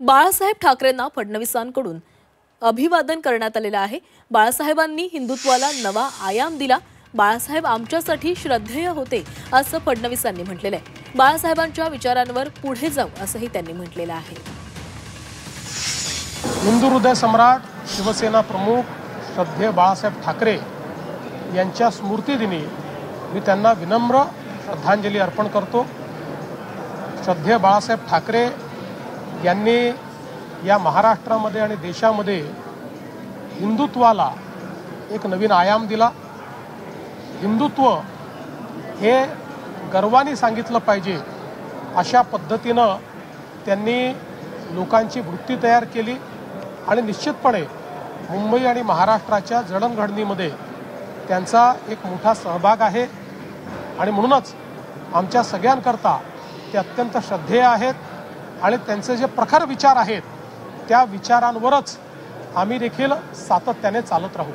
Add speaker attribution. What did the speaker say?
Speaker 1: बाळासाहेब ठाकरेंना फडणवीसांकडून अभिवादन करण्यात आलेलं आहे। बाळासाहेबांनी हिंदुत्वाला नवा आयाम दिला। बाळासाहेब आमच्यासाठी श्रद्धेय होते असं फडणवीसांनी म्हटलेलं आहे। बाळासाहेबांच्या विचारांवर पुढे जाऊ असंही त्यांनी म्हटलेलं आहे।
Speaker 2: हिंदू हृदय सम्राट शिवसेना प्रमुख श्रद्धेय बाळासाहेब ठाकरे यांच्या स्मृतिदिनी मी त्यांना विनम्र श्रद्धांजली अर्पण करतो। श्रद्धेय बाळासाहेब ठाकरे यांनी या महाराष्ट्रामध्ये आणि देशामध्ये हिंदुत्वाला एक नवीन आयाम दिला। हिंदुत्व हे गर्वाने सांगितलं पाहिजे अशा पद्धतीनं त्यांनी लोकांची वृत्ती तयार केली आणि निश्चितपणे मुंबई आणि महाराष्ट्राच्या जडणघडणीमध्ये त्यांचा एक मोठा सहभाग आहे आणि म्हणूनच आमच्या सगळ्यांकरता ते अत्यंत श्रद्धेय आहेत आणि त्यांचे जे प्रखर विचार आहेत त्या विचारांवरच आम्ही देखील सातत्याने चालत राहू।